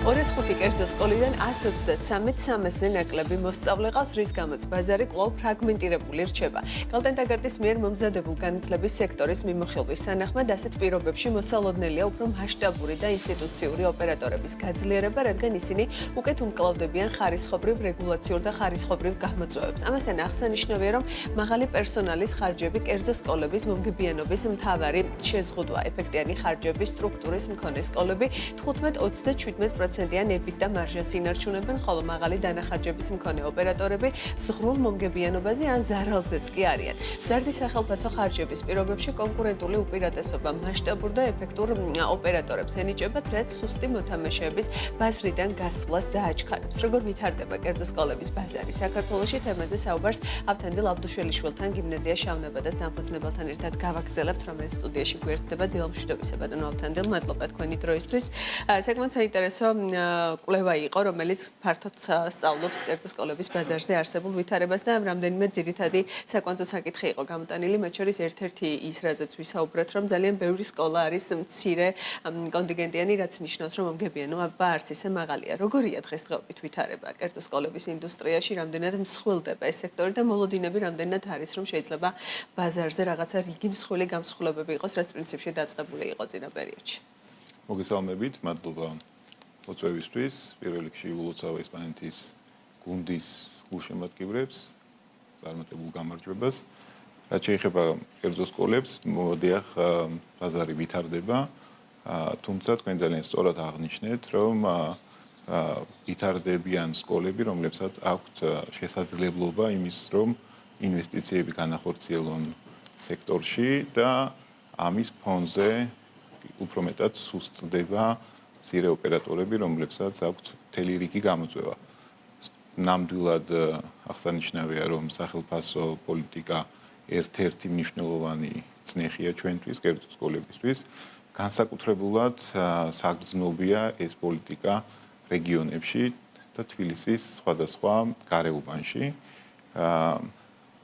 205 კერძო სკოლიდან 133-ზე ნაკლები მოსწავლე ყავს, რის გამოც ბაზარი კვლავ ფრაგმენტირებული რჩება. კალტენტაგარტის მიერ მომზადებულ განათლების სექტორის მიმოხილვის თანახმად ასეთ პირობებში მოსალოდნელია უფრო მასშტაბური და ინსტიტუციური ოპერატორების გაძლიერება, რადგან ისინი უკეთ უმკლავდებიან ხარისხობრივ რეგულაციურ და ხარისხობრივ გამოწვევებს. ამასთან აღსანიშნავია, რომ მაღალი პერსონალის ხარჯები კერძო სკოლების მომგებიანობის მთავარი შეზღუდვა. ეფექტიანი ხარჯების სტრუქტურის მქონე სკოლები 15-17%-იან EBITDA მარჟას ინარჩუნებენ, ხოლო მაღალი დანახარჯების მქონე ოპერატორები ზღვრულ მომგებიანობაზე ან ზარალზეც კი არიან. მზარდი სახელმწიფო ხარჯების პირობებში კონკურენტული უპირატესობა მასშტაბურ და ეფექტურ ოპერატორებს ენიჭებათ, რაც სუსტი მოთამაშეების ბაზრიდან გასვლას დააჩქარებს. როგორ ვითარდება კერძო სკოლების ბაზარი საქართველოში? თემაზე საუბარს ავთანდილ აბდუშველიშვილთან, გიმნაზია შავნაბადას დამფუძნებელთან ერთად გავაგრძელებთ, რომელიც სტუდიაში გვერდდება. დილამშვიდობისა ბატონო ავთანდილ, მადლობა თქვენი დროისთვის. საკმაოდ საინტერესო კვლევა იყო, რომელიც ფართოდ სწავლობს კერძო სკოლების ბაზარზე არსებულ ვითარებას და რამდენიმე ძირითადი საკვანძო საკითხი იყო გამოტანილი, მათ შორის ერთ-ერთი ის, რაზეც ვისაუბრეთ, რომ ძალიან ბევრი სკოლა არის მცირე კონტინგენტიანი, რაც ნიშნავს, რომ მომგებიანობა არც ისე მაღალია. როგორია დღესდღეობით ვითარება კერძო სკოლების ინდუსტრიაში, რამდენად მსხვილდება ეს სექტორი და მოლოდინები რამდენად არის, რომ შეიძლება ბაზარზე რაღაცა რიგი მსხვილი გამსხვილებები იყოს, რაც პრინციპში დაწყებული იყო წინა პერიოდში. მოგესალმებით, მადლობა მოწვევისთვის. პირველ რიგში ულოცავ ესპანეთის გუნდის გულშემატკივრებს, წარმატებულ გამარჯვებას. რაც შეეხება კერძო სკოლებს, მოდიახ ბაზარი ვითარდება, თუმცა თქვენ ძალიან სწორად აღნიშნეთ, რომ ვითარდებიან სკოლები, რომლებსაც აქვთ შესაძლებლობა იმის, რომ ინვესტიციები განახორციელონ სექტორში და ამის ფონზე უფრო მეტად სუსტდება მცირე ოპერატორები, რომლებსაც აქვთ მთელი რიგი გამოწვევა. ნამდვილად აღსანიშნავია, რომ სახელმწიფო პოლიტიკა ერთ-ერთი მნიშვნელოვანი წნეხია ჩვენთვის, კერძო სკოლებისთვის. განსაკუთრებულად საგრძნობია ეს პოლიტიკა რეგიონებში და თბილისის სხვადასხვა გარეუბანში.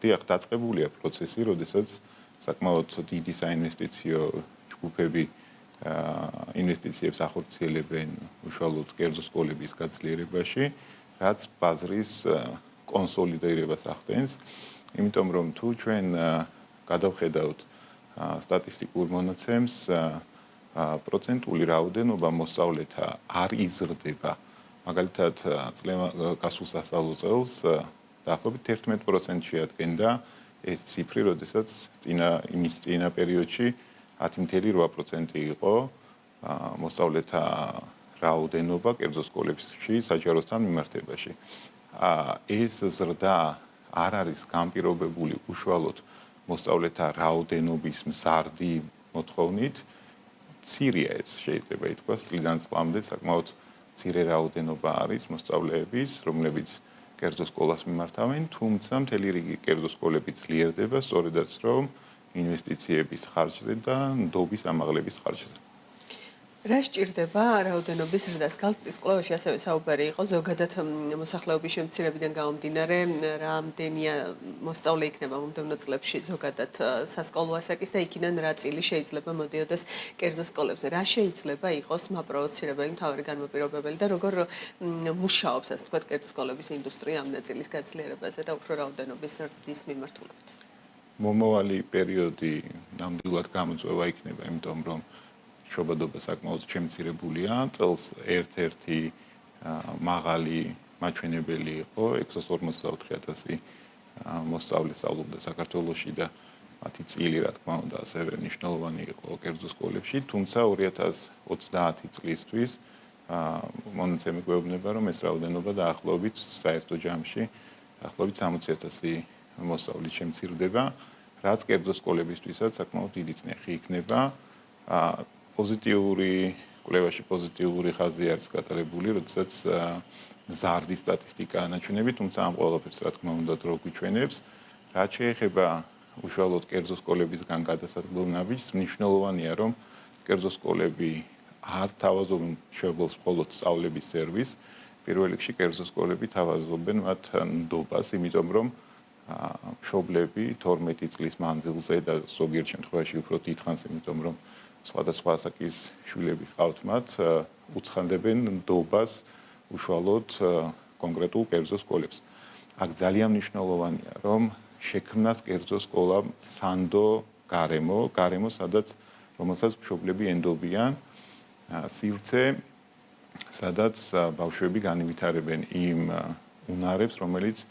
დიახ, დაწყებულია პროცესი, როდესაც საკმაოდ დიდი საინვესტიციო ჯგუფები ინვესტიციებს ახორციელებენ უშუალოდ კერძო სკოლების გაძლიერებაში, რაც ბაზრის კონსოლიდირებას ახდენს. იმიტომ რომ თუ ჩვენ გადავხედავთ სტატისტიკურ მონაცემს, პროცენტული რაოდენობა მოსწავლეთა არ იზრდება. მაგალითად, გასულ სასწავლო წელს დაახლოებით 11% შეადგენდა ეს ციფრი, როდესაც იმის წინა პერიოდში 10.8% იყო მოსწავლეთა რაოდენობა კერძო სკოლებში საჯაროსთან მიმართებაში. ეს ზრდა არ არის განპირობებული უშუალოდ მოსწავლეთა რაოდენობის მზარდი მოთხოვნით. მცირეა ეს, შეიძლება ითქვას, წლიდან წლამდე საკმაოდ მცირე რაოდენობა არის მოსწავლეების, რომლებიც კერძო სკოლას მიმართავენ, თუმცა მთელი რიგი კერძო სკოლები ძლიერდება, სწორედაც რომ ინვესტიციების ხარჯზე და ნდობის ამაღლების ხარჯზე. რა სჭირდება რაოდენობის ზრდას? კალტის კვლევაში ასევე საუბარი იყო ზოგადად მოსახლეობის შემცირებიდან გამომდინარე, რამდენია მოსწავლე იქნება მომდევნო წლებში ზოგადად სასკოლო ასაკის და იქიდან რა წილი შეიძლება მოდიოდეს კერძო სკოლებზე. რა შეიძლება იყოს მაპროვოცირებელი მთავარი განმაპირობებელი და როგორ მუშაობს, ასე ვთქვათ, კერძო სკოლების ინდუსტრია ამ ნაწილის გაძლიერებაზე და უფრო რაოდენობის ზრდის მიმართულებით? მომავალი პერიოდი ნამდვილად გამოწვევა იქნება, იმიტომ რომ შობადობა საკმაოდ შემცირებულია. წელს ერთ-ერთი მაღალი მაჩვენებელი იყო 654,000 მოსწავლე სწავლობდა საქართველოში და მათი წილი, რა თქმა უნდა, ასევე მნიშვნელოვანი იყო კერძო სკოლებში, თუმცა 2030 წლისთვის მონაცემები გვეუბნება, რომ ეს რაოდენობა დაახლოებით საერთო ჯამში დაახლოებით 60,000 მოსწავლით შემცირდება, რაც კერძო სკოლებისთვისაც საკმაოდ დიდი წნეხი იქნება. კვლევაში პოზიტიური ხაზი არის გატარებული, როდესაც მზარდი სტატისტიკა ანაჩვენები, თუმცა ამ ყველაფერს, რა თქმა უნდა, დრო გვიჩვენებს. რაც შეეხება უშუალოდ კერძო სკოლებისგან გადასადგილ ნაბიჯს, მნიშვნელოვანია, რომ კერძო სკოლები არ თავაზობენ მშობელს მხოლოდ სწავლების სერვისს. პირველ რიგში კერძო სკოლები თავაზობენ მათ ნდობას, იმიტომ რომ მშობლები 12 წლის მანძილზე და ზოგიერთ შემთხვევაში უფრო დიდხანს, იმიტომ რომ სხვადასხვა ასაკის შვილები ჰყავთ მათ, უცხანდებენ ნდობას უშუალოდ კონკრეტულ კერძო სკოლებს. აქ ძალიან მნიშვნელოვანია, რომ შექმნას კერძო სკოლა სანდო გარემო, სადაც რომელსაც მშობლები ენდობიან სივრცე, სადაც ბავშვები განივითარებენ იმ უნარებს, რომელიც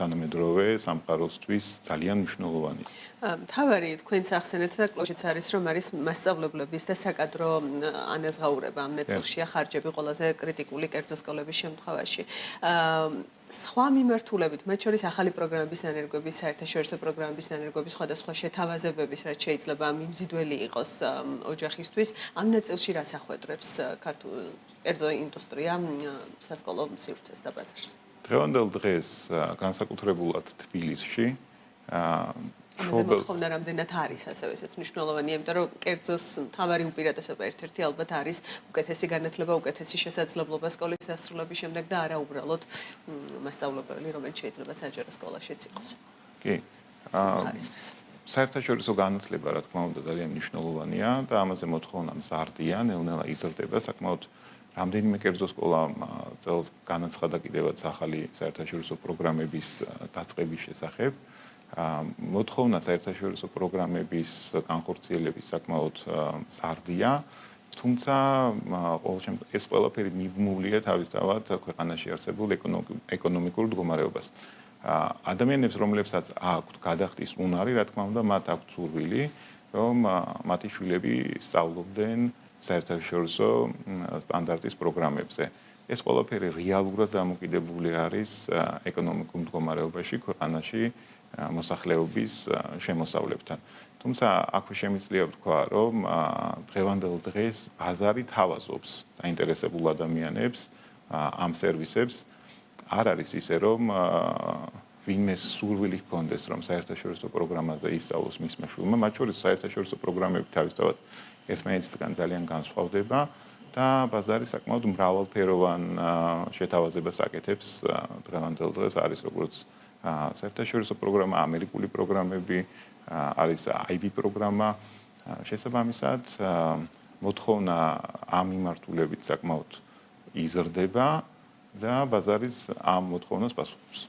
თანამედროვე სამყაროსთვის ძალიან მნიშვნელოვანია. თავარი თქვენს ახსენეთ და კლოშიც არის, რომ არის მასწავლებლების და საკადრო ანაზღაურება ამ ნაწილშია ხარჯები ყველაზე კრიტიკული კერძო სკოლების შემთხვევაში. სხვა მიმართულებით, მათ შორის ახალი პროგრამების დანერგვების, საერთაშორისო პროგრამების დანერგვების სხვადასხვა შეთავაზებების, რაც შეიძლება მიმზიდველი იყოს ოჯახისთვის, ამ ნაწილში რას ახვედრებს ქართულ კერძო ინდუსტრია სასკოლო სივრცეს და ბაზარს? დღევანდელ დღეს განსაკუთრებულად თბილისში ამაზე მოთხოვნა რამდენად არის ასევე ესეც მნიშვნელოვანია, იმიტომ რომ კერძოს მთავარი უპირატესობა ერთ-ერთი ალბათ არის უკეთესი განათლება, უკეთესი შესაძლებლობა სკოლის დასრულების შემდეგ და არა უბრალოდ მასწავლებელი, რომელიც შეიძლება საჯარო სკოლაშიც იყოს. კი. საერთაშორისო განათლება, რა თქმა უნდა, ძალიან მნიშვნელოვანია და ამაზე მოთხოვნა მზარდია, ნელ-ნელა იზრდება, საკმაოდ რამდენიმე კერძო სკოლამ წელს განაცხადა კიდევაც ახალი საერთაშორისო პროგრამების დაწყების შესახებ. მოთხოვნა საერთაშორისო პროგრამების განხორციელების საკმაოდ მზარდია, თუმცა ეს ყველაფერი მიბმულია თავისთავად ქვეყანაში არსებულ ეკონომიკურ მდგომარეობას. ადამიანებს, რომლებსაც აქვთ გადახდის უნარი, რა თქმა უნდა, მათ აქვთ სურვილი, რომ მათი შვილები სწავლობდნენ საერთაშორისო სტანდარტის პროგრამებზე. ეს ყველაფერი რეალურად დამოკიდებული არის ეკონომიკურ მდგომარეობაში ქვეყანაში მოსახლეობის შემოსავლებთან. თუმცა აქვე შემიძლია ვთქვა, რომ დღევანდელ დღეს ბაზარი თავაზობს დაინტერესებულ ადამიანებს ამ სერვისებს. არ არის ისე, რომ ვინმეს სურვილი ჰქონდეს, რომ საერთაშორისო პროგრამაზე ისწავლოს მისმა შვილმა, მათ შორის საერთაშორისო პროგრამები თავისთავად ერთმანეთისგან ძალიან განსხვავდება და ბაზარი საკმაოდ მრავალფეროვან შეთავაზებას აკეთებს დღევანდელ დღეს არის როგორც საერთაშორისო პროგრამა, ამერიკული პროგრამები, არის IB პროგრამა. შესაბამისად, მოთხოვნა ამ მიმართულებით საკმაოდ იზრდება და ბაზარის ამ მოთხოვნას პასუხობს.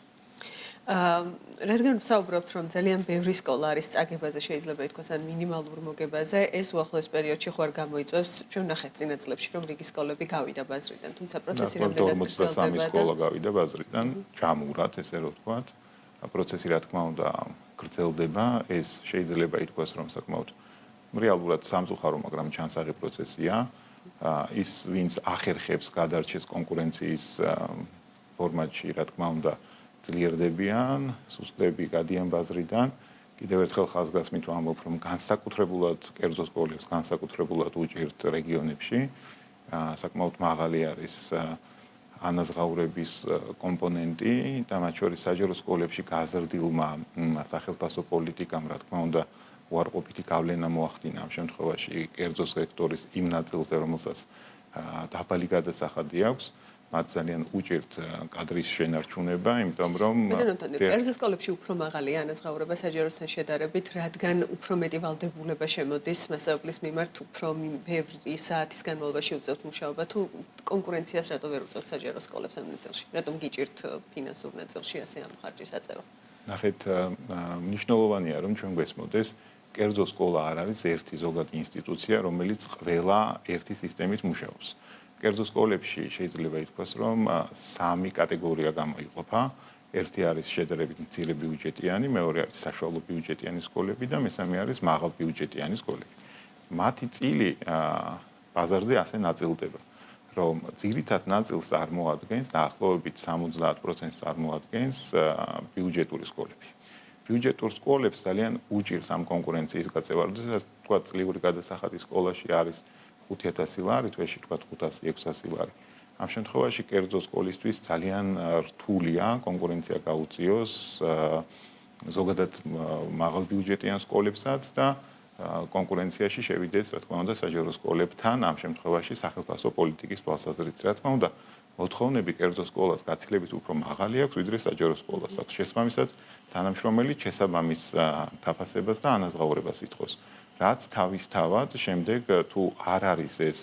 რადგან ვსაუბრობთ, რომ ძალიან ბევრი სკოლა არის წაგებაზე, შეიძლება ითქვას, ან მინიმალურ მოგებაზე, ეს უახლოეს პერიოდში ხო არ გამოიწვევს, ჩვენ ვნახეთ წინა წლებში, რომ რიგი სკოლები გავიდა ბაზრიდან, თუმცა პროცესი რამდენად გრძელდება 43 სკოლა გავიდა ბაზრიდან, ჩამურათ, ესე რომ ვთქვათ. პროცესი, რა თქმა უნდა, გრძელდება, ეს შეიძლება ითქვას, რომ საკმაოდ რეალურად სამწუხარო, მაგრამ ჩანსაღი პროცესია. ის, ვინც ახერხებს გადარჩეს კონკურენციის ფორმატში, რა თქმა უნდა, ძლიერდებიან, სუსტები გადიან ბაზრიდან. კიდევ ერთხელ ხაზგასმით ვამბობ, რომ განსაკუთრებულად კერძო სკოლებს, განსაკუთრებულად უჭირთ რეგიონებში, საკმაოდ მაღალი არის ანაზღაურების კომპონენტი და მათ შორის საჯარო სკოლებში გაზრდილმა სახელმწიფო პოლიტიკამ, რა თქმა უნდა, უარყოფითი გავლენა მოახდინა ამ შემთხვევაში კერძო სექტორის იმ ნაწილზე, რომელსაც დაბალი გადასახადი აქვს. მათ ძალიან უჭირთ კადრის შენარჩუნება, იმიტომ რომ კერძო სკოლებში უფრო მაღალია ანაზღაურება საჯაროსთან შედარებით, რადგან უფრო მეტი ვალდებულება შემოდის მასწავლებლის მიმართ, უფრო ბევრი საათის განმავლობაში უწევთ მუშაობა, თუ კონკურენციას რატო ვერ უწევთ საჯარო სკოლებს ამ ნაწილში? რატომ გიჭირთ ფინანსურ ნაწილში ასე ამ ხარჯის აწევა? ნახეთ, მნიშვნელოვანია, რომ ჩვენ გვესმოდეს, კერძო სკოლა არ არის ერთი ზოგადი ინსტიტუცია, რომელიც ყველა ერთი სისტემით მუშაობს. კერძო სკოლებში შეიძლება ითქვას, რომ სამი კატეგორია გამოიყოფა. ერთი არის შედარებით მცირე ბიუჯეტიანი, მეორე არის საშუალო ბიუჯეტიანი სკოლები და მესამე არის მაღალ ბიუჯეტიანი სკოლები. მათი წილი ბაზარზე ასე ნაწილდება, რომ ძირითად ნაწილს წარმოადგენს დაახლოებით 70% წარმოადგენს ბიუჯეტური სკოლები. ბიუჯეტურ სკოლებს ძალიან უჭირთ ამ კონკურენციის გაწევა, როდესაც თქვა წლიური გადასახადის სკოლაში არის 5000 ლარი, თვეში თქვა 500-600 ლარი. ამ შემთხვევაში კერძო სკოლისთვის ძალიან რთულია კონკურენცია გაუწიოს ზოგადად მაღალ ბიუჯეტიან სკოლებსაც და კონკურენციაში შევიდეს, რა თქმა უნდა, საჯარო სკოლებთან, ამ შემთხვევაში სახელმწიფო პოლიტიკის თვალსაზრისით, რა თქმა უნდა, მოთხოვნები კერძო სკოლას გაცილებით უფრო მაღალი აქვს, ვიდრე საჯარო სკოლას აქვს. შესაბამისად, თანამშრომელი შესაბამის დაფასებას და ანაზღაურებას ითხოვს. რაც თავისთავად შემდეგ თუ არ არის ეს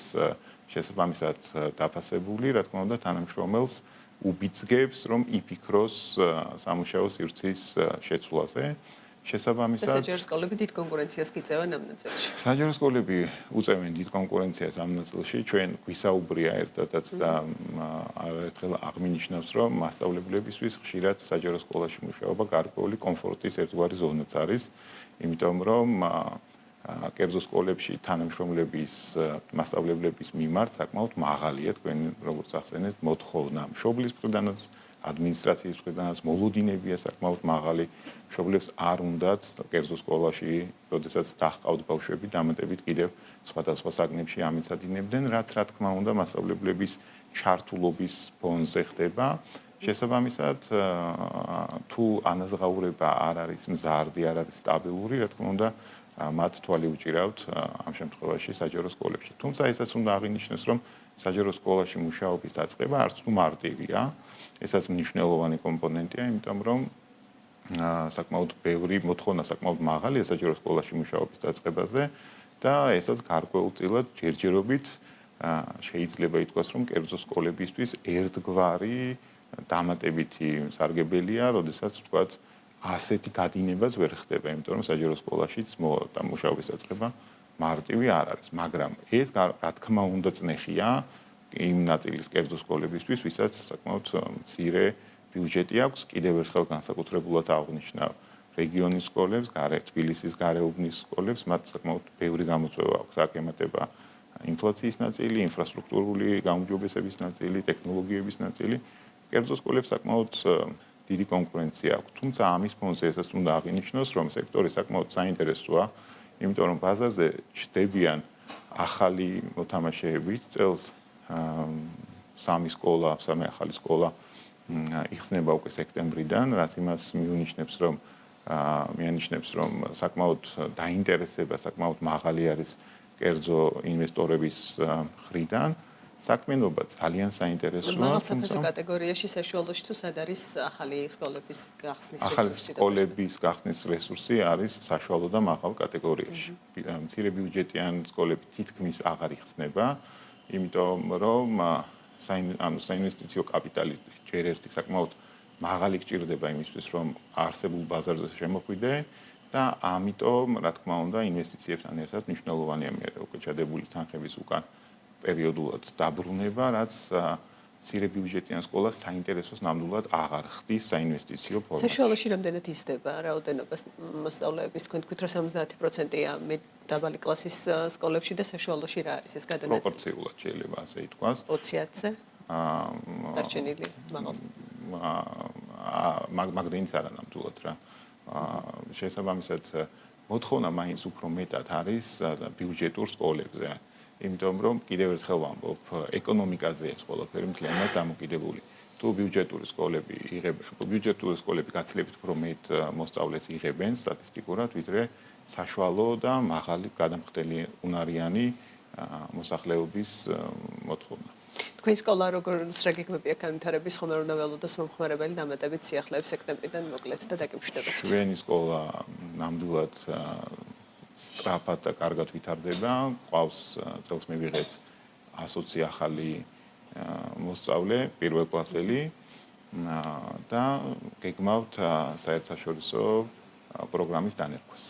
შესაბამისად დაფასებული, რა თქმა უნდა, თანამშრომელს უბიძგებს, რომ იფიქროს სამუშაო სივრცის შეცვლაზე. შესაბამისად საჯარო სკოლები დიდ კონკურენციას გიწევენ ამ ნაწილში. საჯარო სკოლები უწევენ დიდ კონკურენციას ამ ნაწილში. ჩვენ გვისაუბრია ერთადაც და არაერთხელ აღმინიშნავს, რომ მასწავლებლებისთვის ხშირად საჯარო სკოლაში მუშაობა გარკვეული კომფორტის ერთგვარი ზონაც არის, იმიტომ რომ კერძო სკოლებში თანამშრომლების მასწავლებლების მიმართ საკმაოდ მაღალია თქვენ როგორც ახსენეთ მოთხოვნა მშობლის მხრიდანაც ადმინისტრაციის მხრიდანაც მოლოდინებია საკმაოდ მაღალი მშობლებს არ უნდათ კერძო სკოლაში როდესაც დაჰყავთ ბავშვები დამატებით კიდევ სხვადასხვა საგნებში ამიცადინებდნენ რაც რა თქმა უნდა მასწავლებლების ჩართულობის ფონზე ხდება შესაბამისად თუ ანაზღაურება არ არის მზარდი არ არის სტაბილური რა თქმა უნდა მათ თვალი უჭირავთ ამ შემთხვევაში საჯარო სკოლებში. თუმცა ესაც უნდა აღინიშნოს, რომ საჯარო სკოლაში მუშაობის დაწყება არც თუ მარტივია, ესაც მნიშვნელოვანი კომპონენტია, იმიტომ რომ საკმაოდ ბევრი მოთხოვნა საკმაოდ მაღალია საჯარო სკოლაში მუშაობის დაწყებაზე და ესაც გარკვეულწილად ჯერჯერობით შეიძლება ითქვას, რომ კერძო სკოლებისთვის ერთგვარი დამატებითი სარგებელია, როდესაც ვთქვათ ასეთი გადინებაც ვერ ხდება, იმიტომ რომ საჯარო სკოლაშიც მუშაობის დაწყება მარტივი არ არის, მაგრამ ეს რა თქმა უნდა წნეხია იმ ნაწილის კერძო სკოლებისთვის, ვისაც საკმაოდ მცირე ბიუჯეტი აქვს, კიდევ ერთხელ განსაკუთრებულად აღნიშნავ რეგიონის სკოლებს, თბილისის გარეუბნის სკოლებს, მათ საკმაოდ ბევრი გამოწვევა აქვს, აქ ემატება ინფლაციის ნაწილი, ინფრასტრუქტურული გაუმჯობესების ნაწილი, ტექნოლოგიების ნაწილი, კერძო სკოლებს საკმაოდ დიდი კონკურენცია აქვს. თუმცა ამის ფონზე ესაც უნდა აღინიშნოს, რომ სექტორი საკმაოდ საინტერესოა, იმიტომ რომ ბაზარზე ჩნდებიან ახალი მოთამაშეები, წელს სამი ახალი სკოლა იხსნება უკვე სექტემბრიდან, რაც იმას მიანიშნებს, რომ საკმაოდ დაინტერესება საკმაოდ მაღალი არის კერძო ინვესტორების მხრიდან. საქმიანობა ძალიან საინტერესოა. მაღალ საფასო კატეგორიაში საშუალოში თუ სად არის ახალი სკოლების გახსნის რესურსი? ახალი სკოლების გახსნის რესურსი არის საშუალო და მაღალ კატეგორიაში. მცირე ბიუჯეტიან სკოლები თითქმის აღარ იხსნება, იმიტომ რომ საინვესტიციო კაპიტალი ჯერ ერთი საკმაოდ მაღალი გჭირდება იმისთვის, რომ არსებულ ბაზარზე შემოხვიდე და ამიტომ, რა თქმა უნდა, ინვესტიციებთან ერთად მნიშვნელოვანია მე უკვე ჩადებული თანხების უკან პერიოდულად დაბრუნება, რაც მცირე ბიუჯეტიან სკოლას საინტერესოს ნამდვილად აღარ ხდის საინვესტიციო ფორმაში. საშუალოში რამდენად იზრდება რაოდენობა მოსწავლეების? თქვენ თქვით, რომ 70%-ია დაბალი კლასის სკოლებში და საშუალოში რა არის ეს გადანაწილი? პროპორციულად შეიძლება ასე ითქვას. 20-ზე? დარჩენილი მაღალ. მაგდენიც არა ნამდვილად რა. შესაბამისად მოთხოვნა მაინც უფრო მეტად არის ბიუჯეტურ სკოლებზე. იმიტომ რომ კიდევ ერთხელ ვამბობ, ეკონომიკაზეა ყველაფერი მთლიანად დამოკიდებული. თუ ბიუჯეტური სკოლები გაცილებით უფრო მეტ მოსწავლეს იღებენ სტატისტიკურად, ვიდრე საშუალო და მაღალი გადამხდელი უნარიანი მოსახლეობის მოთხოვნა. თქვენი სკოლა როგორც რა გეგმებია განვითარების ხომ არ უნდა ველოდოს მომხმარებელი დამატებით სიახლეებს სექტემბრიდან მოკლედ და დაგემშვიდობთ. ჩვენი სკოლა ნამდვილად სწრაფად და კარგად ვითარდება. ყავს წელს მივიღეთ 120 ახალი მოსწავლე, პირველკლასელი და გეგმავთ საერთაშორისო პროგრამის დანერგვას.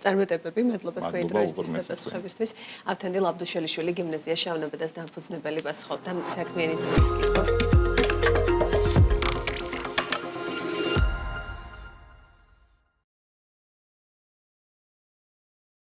წარმატებები, მადლობა თქვენი დროისთვის და პასუხებისთვის. ავთანდილ აბდუშელიშვილი გიმნაზია შავნაბადას დამფუძნებელი პასუხობდა საქმიანი თემის კითხვებს.